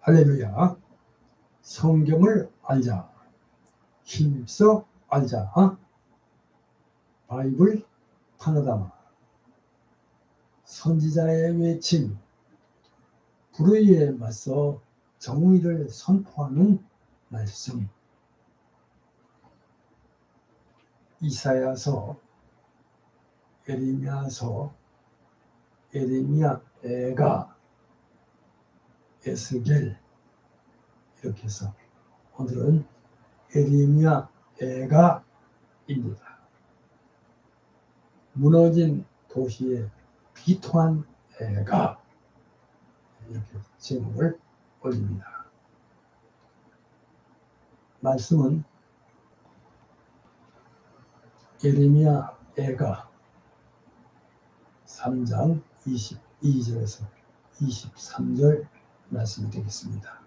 할렐루야. 성경을 알자. 힘써 알자. 바이블 파노라마. 선지자의 외침. 불의에 맞서 정의를 선포하는 말씀. 이사야서, 예레미야서, 예레미야, 애가, 에스겔 이렇게 해서 오늘은 예레미야 애가입니다. 무너진 도시에 비통한 애가, 이렇게 제목을 올립니다. 말씀은 예레미야 애가 3장 22절에서 23절 말씀이 되겠습니다.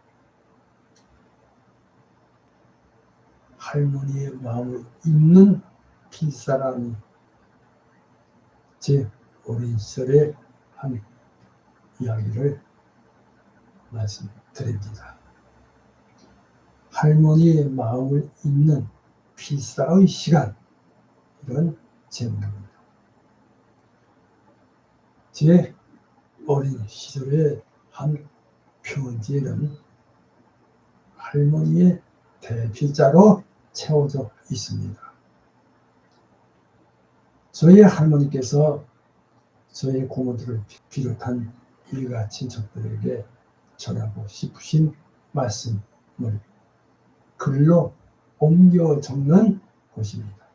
할머니의 마음을 읽는 필사람이 제 어린 시절에 한 이야기를 말씀드립니다. 할머니의 마음을 읽는 필사의 시간, 이런 제목입니다. 제 어린 시절에 한 편지에는 할머니의 대필자로 채워져 있습니다. 저희 할머니께서 저희 고모들을 비롯한 일가 친척들에게 전하고 싶으신 말씀을 글로 옮겨 적는 것입니다.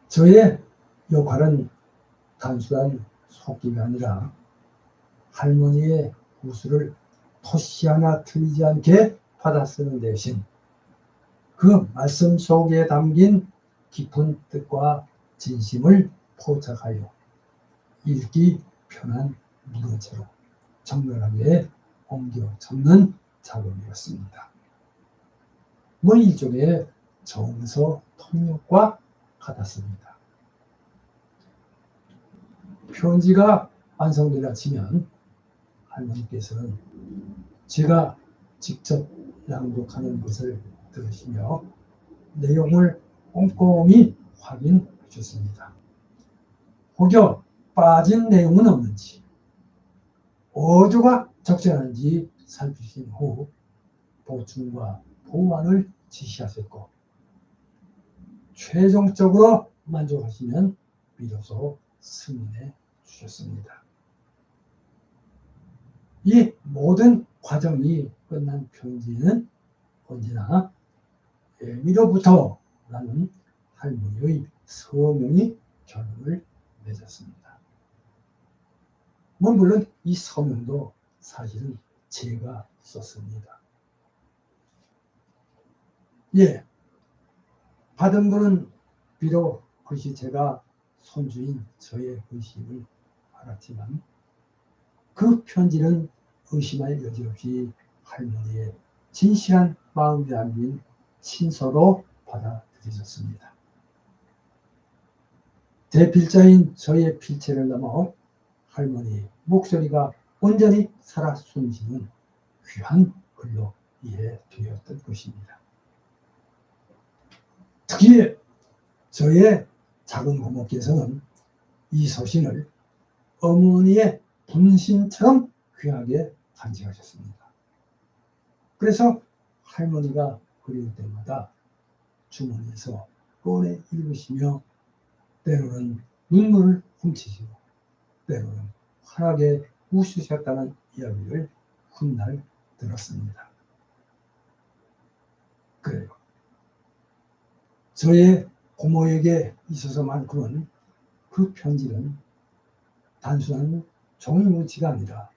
저의 역할은 단순한 속기가 아니라 할머니의 구슬을 토시 하나 틀리지 않게 받아 쓰는 대신 그 말씀 속에 담긴 깊은 뜻과 진심을 포착하여 읽기 편한 문어체로 정렬하게 옮겨 적는 작업이었습니다. 일종의 정서 통역과 같았습니다. 편지가 완성되라 치면 할머니께서는 제가 직접 낭독하는 것을 들으시며 내용을 꼼꼼히 확인해 주셨습니다. 혹여 빠진 내용은 없는지, 어조가 적절한지 살피신 후 보충과 보완을 지시하셨고, 최종적으로 만족하시면 비로소 승인해 주셨습니다. 이 모든 과정이 끝난 편지는 언제나 위로부터 라는 할머니의 서명이 결론을 맺었습니다. 물론 이 서명도 사실은 제가 썼습니다. 받은 분은 비록 글씨 제가 손주인 저의 의심을 알았지만 그 편지는 의심할 여지 없이 할머니의 진실한 마음이 담긴 친서로 받아들여졌습니다. 대필자인 저의 필체를 넘어 할머니의 목소리가 온전히 살아 숨쉬는 귀한 글로 이해되었던 것입니다. 특히 저의 작은 고모께서는 이 소신을 어머니의 분신처럼 귀하게 간직하셨습니다. 그래서 할머니가 그리울 때마다 주머니에서 꺼내 읽으시며 때로는 눈물을 훔치시고 때로는 환하게 웃으셨다는 이야기를 훗날 들었습니다. 그래요. 저의 고모에게 있어서만큼은 그 편지는 단순한 종이뭉치가 아니라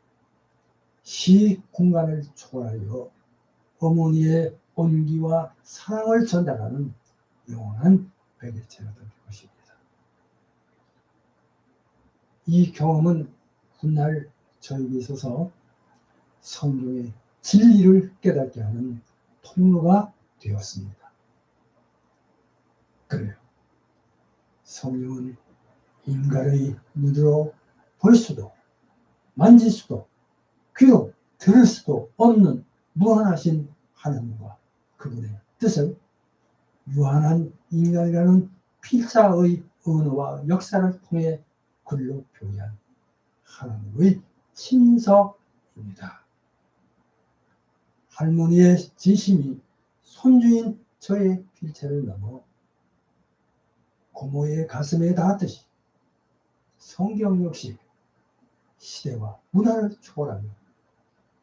시 공간을 초월하여 어머니의 온기와 사랑을 전달하는 영원한 베개체가 될 것입니다. 이 경험은 훗날 저에게 있어서 성경의 진리를 깨닫게 하는 통로가 되었습니다. 그래요. 성경은 인간의 눈으로 볼 수도 만질 수도 귀로 들을 수도 없는 무한하신 하나님과 그분의 뜻을 유한한 인간이라는 필자의 언어와 역사를 통해 글로 표현한 하나님의 친서입니다. 할머니의 진심이 손주인 저의 필체를 넘어 고모의 가슴에 닿았듯이 성경 역시 시대와 문화를 초월하며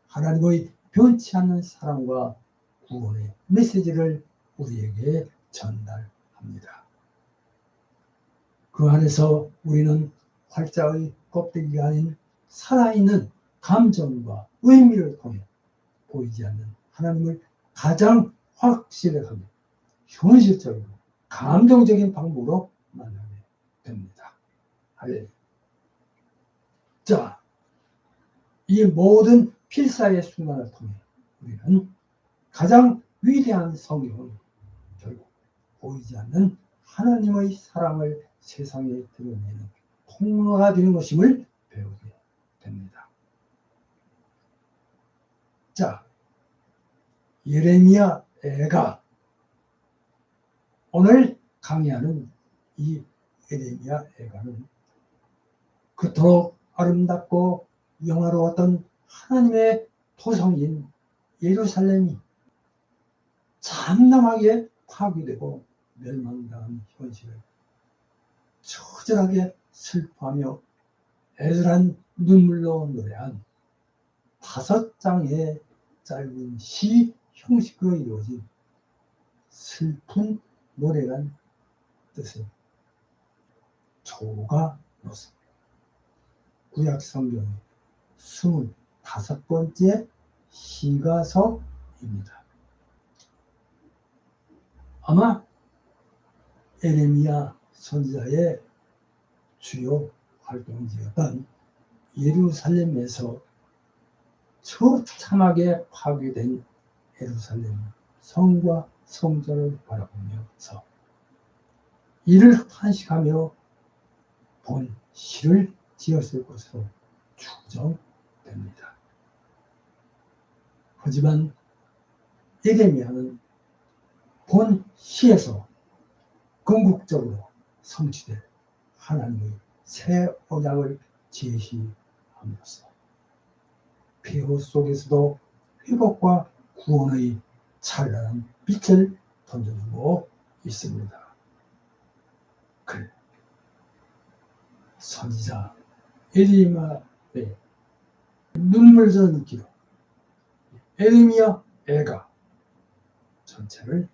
하나님의 변치 않는 사랑과 구원의 메시지를 우리에게 전달합니다. 그 안에서 우리는 활자의 껍데기가 아닌 살아있는 감정과 의미를 통해 보이지 않는 하나님을 가장 확실하게 현실적이고 감동적인 방법으로 만나게 됩니다. 자, 이 모든 필사의 순간을 통해 우리는 가장 위대한 성경은 결국 보이지 않는 하나님의 사랑을 세상에 드러내는 통로가 되는 것임을 배우게 됩니다. 자, 예레미야 애가 오늘 강의하는 이 예레미야 애가는 그토록 아름답고 영화로웠던 하나님의 토성인 예루살렘이 참담하게 파괴되고 멸망당한 현실을 처절하게 슬퍼하며 애절한 눈물로 노래한 5장의 짧은 시 형식으로 이루어진 슬픈 노래란 뜻의 조가 놓습니다. 구약 성경의 25번째 시가서입니다. 아마 예레미야 선지자의 주요 활동지였던 예루살렘에서 처참하게 파괴된 예루살렘 성과 성전을 바라보면서 이를 탄식하며 본 시를 지었을 것으로 추정됩니다. 하지만 예레미야는 본 시에서 궁극적으로 성취될 하나님의 새 언약을 제시함으로써 폐허 속에서도 회복과 구원의 찬란한 빛을 던져주고 있습니다. 그래, 선지자 예레미야의 눈물전 기록, 예레미야 애가 전체를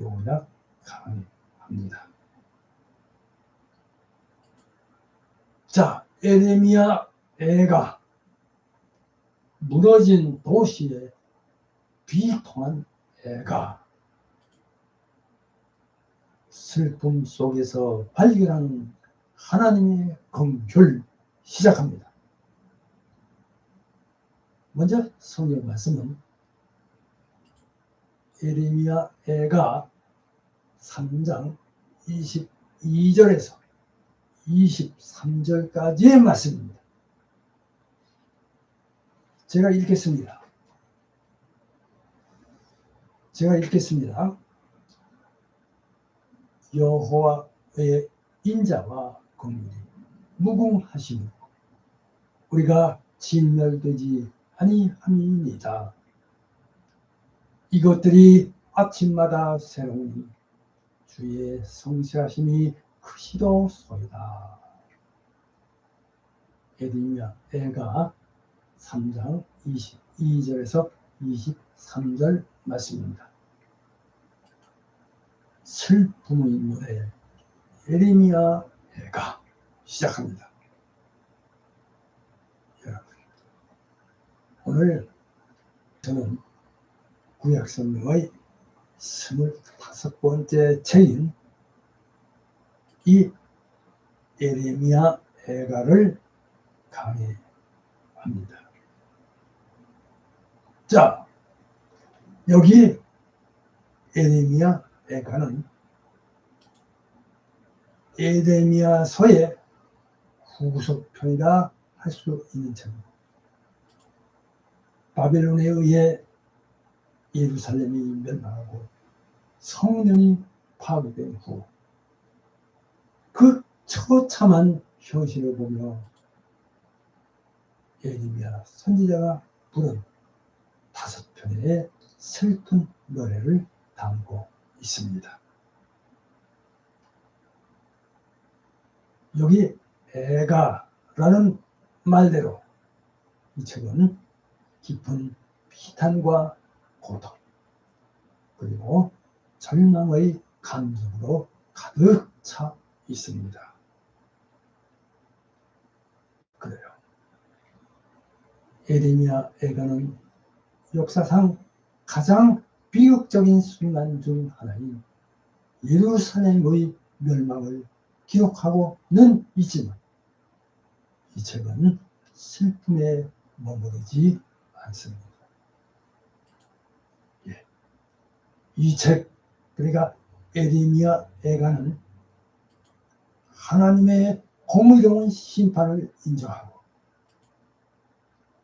요약 강의합니다. 자, 예레미야 애가 무너진 도시의 비통한 애가 슬픔 속에서 발견하는 하나님의 긍휼 시작합니다. 먼저 성경 말씀은 예레미야 애가 3장 22절에서 23절까지의 말씀입니다. 제가 읽겠습니다. 여호와의 인자와 긍휼이 무궁하시니 우리가 진멸되지 아니함이니이다. 이것들이 아침마다 새로우니 주의 성실하심이 크시도소이다. 예레미야 애가 3장 22절에서 23절 말씀입니다. 슬픔의 노래 예레미야 애가 시작합니다. 여러분, 오늘 저는 구약성경의 25번째 책인 이 예레미야 애가를 강의합니다. 자, 여기 예레미야 애가는 예레미야서의 후속편이라 할 수 있는 책입니다. 바벨론에 의해 예루살렘이 멸망하고 성전이 파괴된 후 그 처참한 현실을 보며 예레미야 선지자가 부른 5편의 슬픈 노래를 담고 있습니다. 여기 애가라는 말대로 이 책은 깊은 비탄과 고통 그리고 절망의 감정으로 가득 차 있습니다. 그래요. 예레미야 애가는 역사상 가장 비극적인 순간 중 하나인 예루살렘의 멸망을 기록하고는 있지만 이 책은 슬픔에 머무르지 않습니다. 예. 이 책, 그러니까 예레미야 애가는 하나님의 공의로운 심판을 인정하고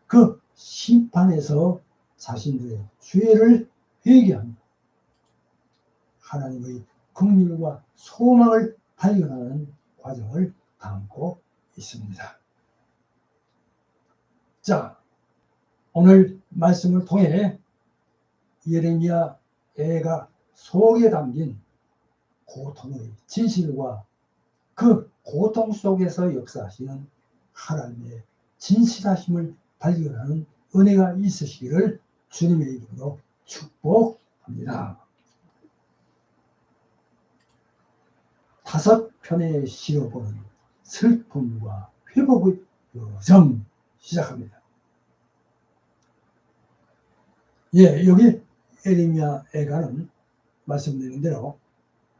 그 심판에서 자신들의 죄를 회개하며 하나님의 긍휼과 소망을 발견하는 과정을 담고 있습니다. 자, 오늘 말씀을 통해 예레미야 애가 속에 담긴 고통의 진실과 그 고통 속에서 역사하시는 하나님의 진실하심을 발견하는 은혜가 있으시기를 주님의 이름으로 축복합니다. 5편의 시로 보는 슬픔과 회복의 여정 시작합니다. 예, 여기 예레미야 애가는 말씀드린 대로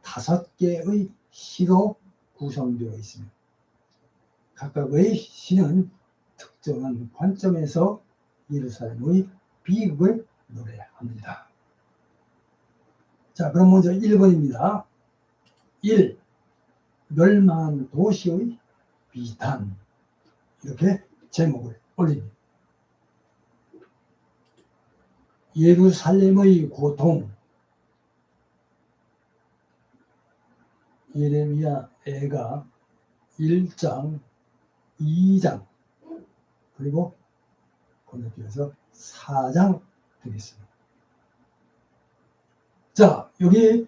5개의 시로 구성되어 있습니다. 각각의 시는 특정한 관점에서 예루살렘의 비극을 노래합니다. 자, 그럼 먼저 1번입니다. 1. 멸망한 도시의 비탄. 이렇게 제목을 올립니다. 예루살렘의 고통. 예레미야 애가 1장, 2장, 그리고 건너뛰어서 4장 되겠습니다. 자, 여기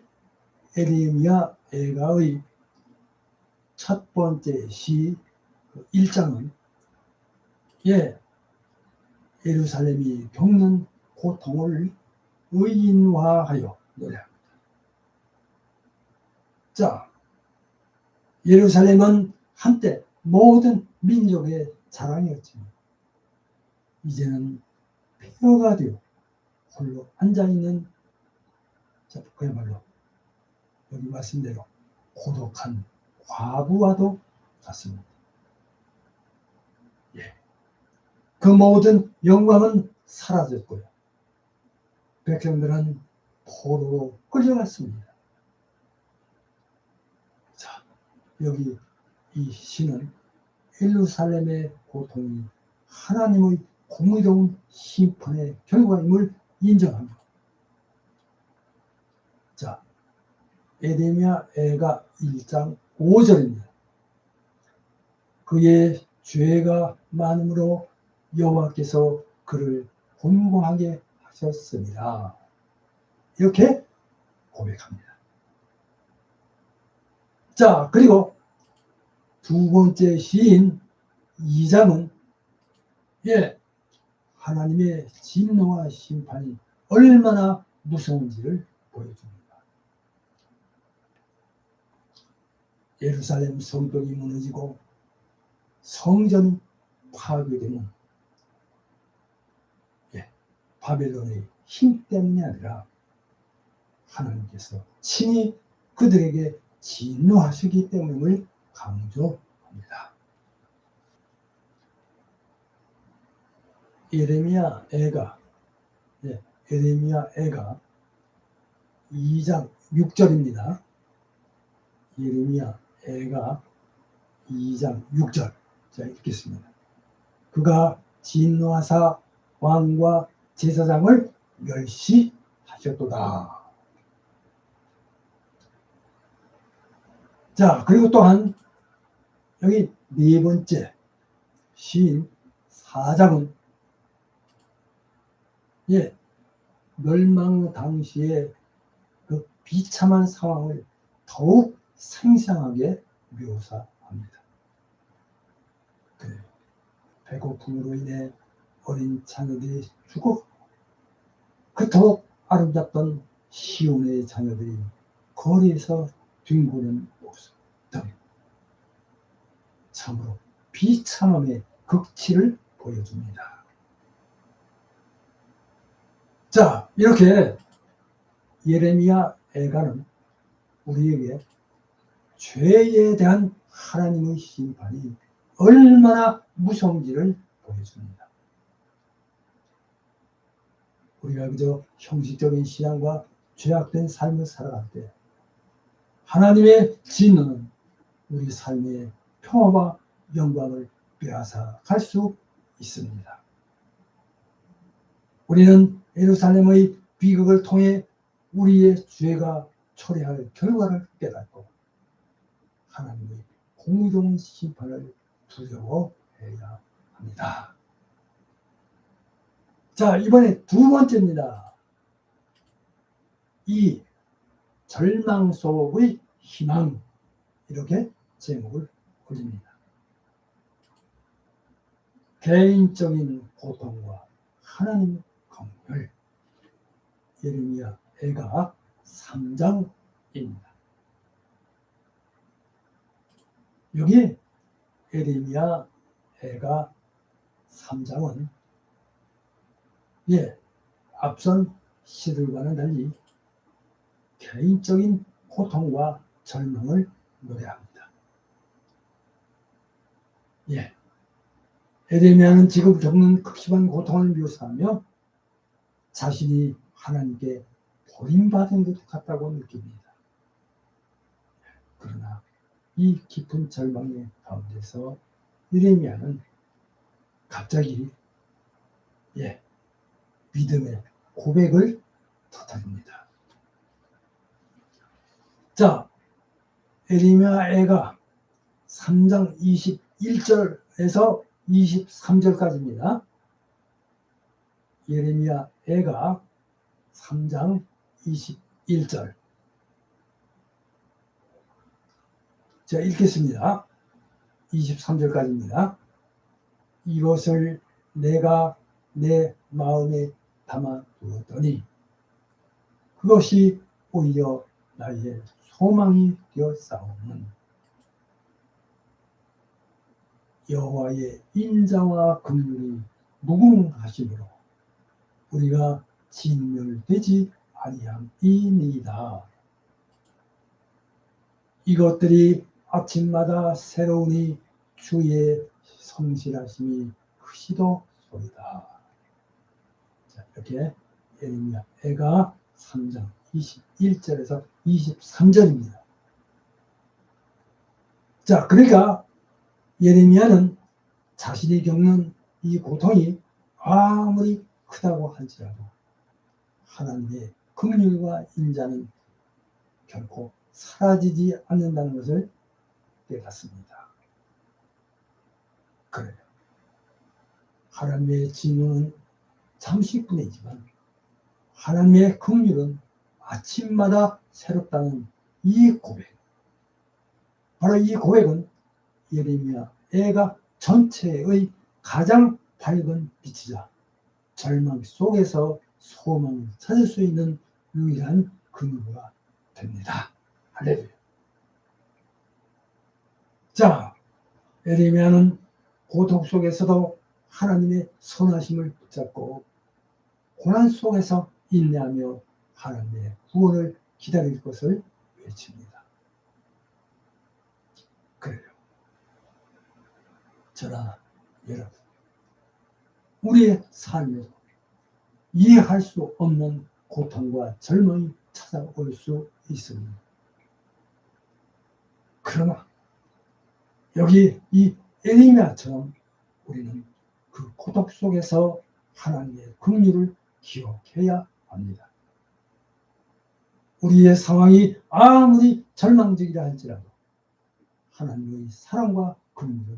예레미야 애가의 첫 번째 시 1장은 예루살렘이 겪는 고통을 의인화하여 노래합니다. 자, 예루살렘은 한때 모든 민족의 자랑이었지만 이제는 폐허가 되어 홀로 앉아있는, 그야말로 여기 말씀대로 고독한 과부와도 같습니다. 예. 그 모든 영광은 사라졌고요. 백성들은 포로로 끌려갔습니다. 자, 여기 이 시는 예루살렘의 고통이 하나님의 공의로운 심판의 결과임을 인정합니다. 자, 예레미야 애가 1장 5절입니다. 그의 죄가 많음으로 여호와께서 그를 곤고하게 하셨습니다. 이렇게 고백합니다. 자, 그리고 두 번째 시인 2장은 하나님의 진노와 심판이 얼마나 무서운지를 보여줍니다. 예루살렘 성벽이 무너지고 성전이 파괴되는 바벨론의 힘 때문이 아니라 하나님께서 친히 그들에게 진노하시기 때문임을 강조합니다. 예레미야 애가 2장 6절입니다. 예레미야 애가 2장 6절. 자, 읽겠습니다. 그가 진노하사 왕과 제사장을 멸시하셨도다. 자, 그리고 또한 여기 네 번째 시인 사장은 멸망 당시의 그 비참한 상황을 더욱 생생하게 묘사합니다. 배고픔으로 인해 어린 자녀들이 죽어 그토록 아름답던 시온의 자녀들이 거리에서 뒹구는 모습 등 참으로 비참함의 극치를 보여줍니다. 자, 이렇게 예레미야 애가는 우리에게 죄에 대한 하나님의 심판이 얼마나 무서운지를 보여줍니다. 우리가 그저 형식적인 신앙과 죄악된 삶을 살아갈 때 하나님의 진노는 우리 삶의 평화와 영광을 빼앗아갈 수 있습니다. 우리는 예루살렘의 비극을 통해 우리의 죄가 초래할 결과를 깨닫고 하나님의 공의로운 심판을 두려워해야 합니다. 자, 이번에 두 번째입니다. 이 절망 속의 희망, 이렇게 제목을 올립니다. 개인적인 고통과 하나님의 긍휼, 예레미야 애가 3장입니다. 여기 예레미야 애가 3장은 앞선 시들과는 달리 개인적인 고통과 절망을 노래합니다. 예레미야는 지금 겪는 극심한 고통을 묘사하며 자신이 하나님께 버림받은 것 같다고 느낍니다. 그러나 이 깊은 절망의 가운데서 예레미야는 갑자기 믿음의 고백을 터뜨립니다. 자, 예레미야 애가 3장 21절에서 23절까지입니다. 예레미야 애가 3장 21절. 제가 읽겠습니다. 23절까지입니다. 이것을 내가 내 마음에 담아두었더니 그것이 오히려 나의 소망이 되었사오는 여호와의 인자와 긍휼이 무궁하심으로 우리가 진멸되지 아니함이니이다. 이것들이 아침마다 새로우니 주의 성실하심이 크시도소이다. 자, 이렇게 예레미야 애가 3장 21절에서 23절입니다. 자, 그러니까 예레미야는 자신이 겪는 이 고통이 아무리 크다고 할지라도 하나님의 긍휼과 인자는 결코 사라지지 않는다는 것을 깨닫습니다. 그래요. 하나님의 진노는 잠시뿐이지만 하나님의 긍휼은 아침마다 새롭다는 이 고백, 바로 이 고백은 예레미야 애가 전체의 가장 밝은 빛이자 절망 속에서 소망을 찾을 수 있는 유일한 근거가 됩니다. 할렐루야. 자, 예레미야는 고통 속에서도 하나님의 선하심을 붙잡고 고난 속에서 인내하며 하나님의 구원을 기다릴 것을 외칩니다. 그래요. 저나 여러분, 우리의 삶에서 이해할 수 없는 고통과 절망이 찾아올 수 있습니다. 그러나 여기 이 예레미야처럼 우리는 그 고통 속에서 하나님의 긍휼을 기억해야 합니다. 우리의 상황이 아무리 절망적이라 할지라도 하나님의 사랑과 긍휼은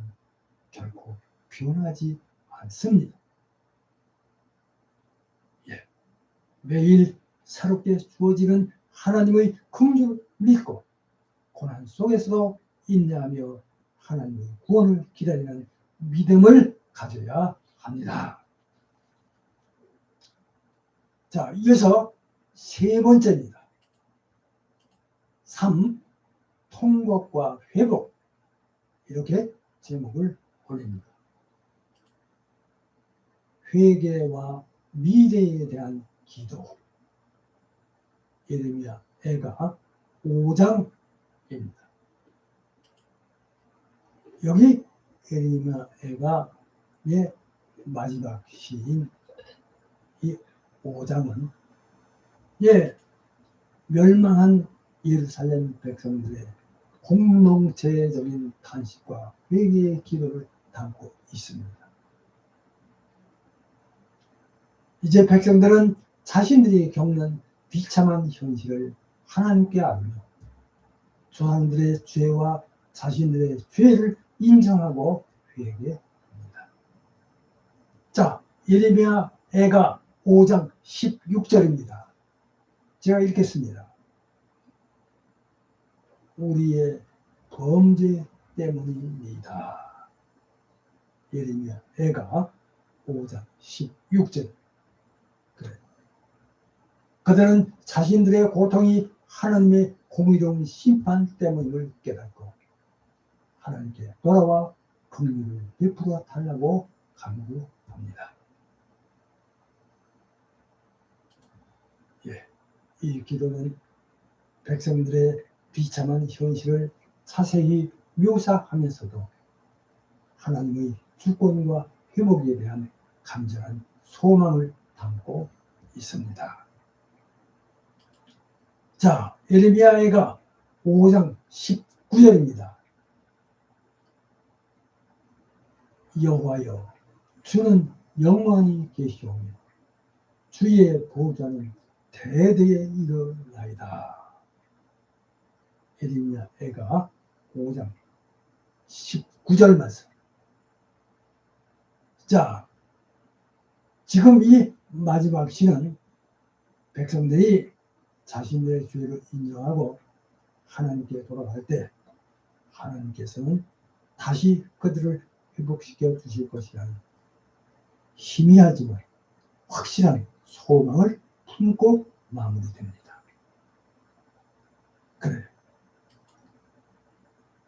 결코 변하지 않습니다. 예. 매일 새롭게 주어지는 하나님의 긍휼을 믿고 고난 속에서도 인내하며 하나님의 구원을 기다리는 믿음을 가져야 합니다. 자, 이어서 세 번째입니다. 3. 통곡과 회복. 이렇게 제목을 올립니다. 회개와 미래에 대한 기도. 예레미야 애가 5장입니다. 여기 예레미야 애가의 마지막 시인 이 5장은 멸망한 예루살렘 백성들의 공동체적인 탄식과 회개의 기도를 담고 있습니다. 이제 백성들은 자신들이 겪는 비참한 현실을 하나님께 아뢰며 조상들의 죄와 자신들의 죄를 인정하고 회개합니다. 자, 예레미야 애가 5장 16절입니다. 제가 읽겠습니다. 우리의 범죄 때문입니다. 예레미야 애가 5장 16절. 그래. 그들은 자신들의 고통이 하나님의 공의로운 심판 때문임을 깨닫고 하나님께 돌아와 긍휼을 베풀어 달라고 간구합니다. 이 기도는 백성들의 비참한 현실을 자세히 묘사하면서도 하나님의 주권과 회복에 대한 간절한 소망을 담고 있습니다. 자, 예레미야 애가 5장 19절입니다. 여호와여, 주는 영원히 계시오며 주의 보좌는 대대에 이르나이다. 예레미야 애가 5장 19절 말씀. 자, 지금 이 마지막 시는 백성들이 자신들의 죄를 인정하고 하나님께 돌아갈 때 하나님께서는 다시 그들을 회복시켜 주실 것이라는 희미하지만 확실한 소망을 품고 마무리됩니다. 그래.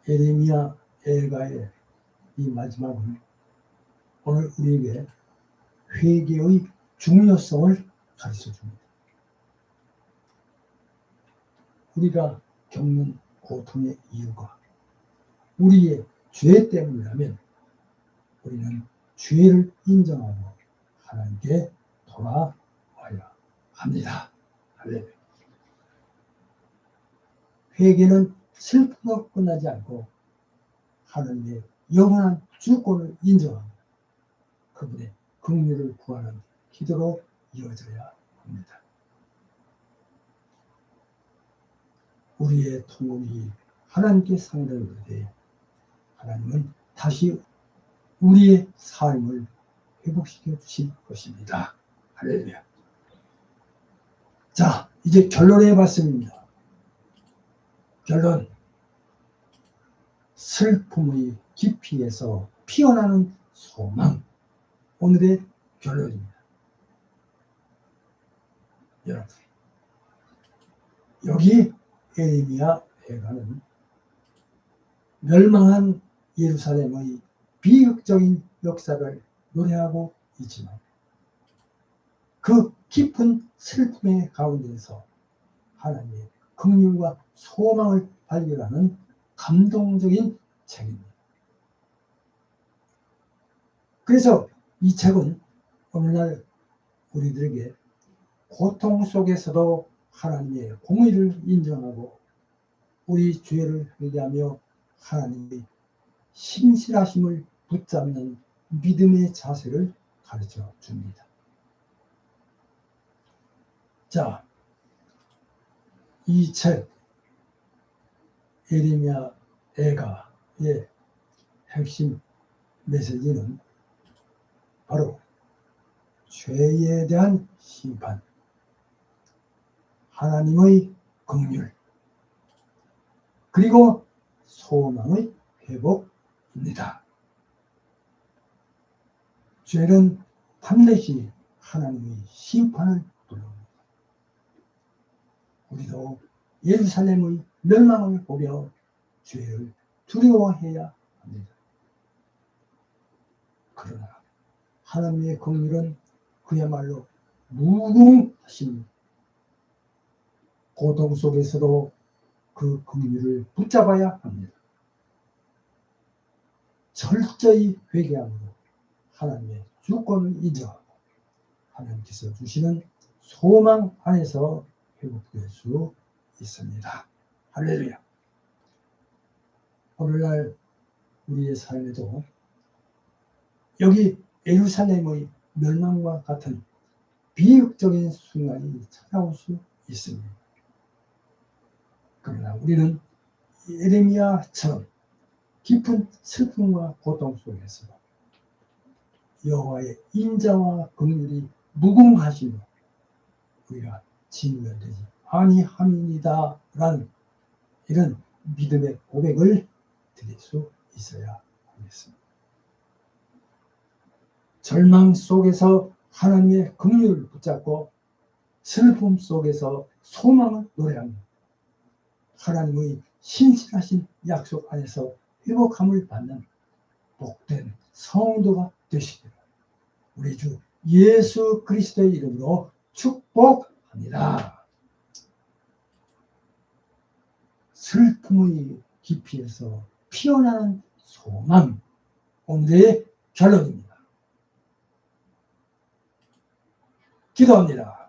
예레미야 애가의 이 마지막은 오늘 우리에게 회개의 중요성을 가르쳐 줍니다. 우리가 겪는 고통의 이유가 우리의 죄 때문이라면 우리는 죄를 인정하고 하나님께 돌아와야 합니다. 회개는 슬픔으로 끝나지 않고 하나님의 영원한 주권을 인정하고 그분의 긍휼을 구하는 기도로 이어져야 합니다. 우리의 통곡이 하나님께 상달될 때 하나님은 다시 우리의 삶을 회복시켜 주실 것입니다. 할렐루야. 자, 이제 결론의 말씀입니다. 결론. 슬픔의 깊이에서 피어나는 소망. 오늘의 결론입니다. 여러분, 여기 예레미야 애가는 멸망한 예루살렘의 비극적인 역사를 노래하고 있지만 그 깊은 슬픔의 가운데서 하나님의 긍휼과 소망을 발견하는 감동적인 책입니다. 그래서 이 책은 오늘날 우리들에게 고통 속에서도 하나님의 공의를 인정하고 우리 죄를 회개하며 하나님의 신실하심을 붙잡는 믿음의 자세를 가르쳐 줍니다. 자, 이 책 예레미야 애가의 핵심 메시지는 바로 죄에 대한 심판, 하나님의 긍휼, 그리고 소망의 회복입니다. 죄는 반드시 하나님의 심판을 불러옵니다. 우리도 예루살렘의 멸망을 보며 죄를 두려워해야 합니다. 그러나 하나님의 긍휼은 그야말로 무궁하십니다. 고통 속에서도 그 긍휼을 붙잡아야 합니다. 철저히 회개함으로 하나님의 주권을 인정하고 하나님께서 주시는 소망 안에서 회복될 수 있습니다. 할렐루야. 오늘날 우리의 삶에도 여기 예루살렘의 멸망과 같은 비극적인 순간이 찾아올 수 있습니다. 그러나 우리는 예레미야처럼 깊은 슬픔과 고통 속에서 여호와의 인자와 긍휼이 무궁하시며 우리가 진멸되지 아니함이니다라는 이런 믿음의 고백을 드릴 수 있어야 하겠습니다. 절망 속에서 하나님의 긍휼을 붙잡고 슬픔 속에서 소망을 노래하며 하나님의 신실하신 약속 안에서 회복함을 받는 복된 성도가 되시기를 우리 주 예수 그리스도의 이름으로 축복합니다. 슬픔의 깊이에서 피어나는 소망, 오늘의 결론입니다. 기도합니다.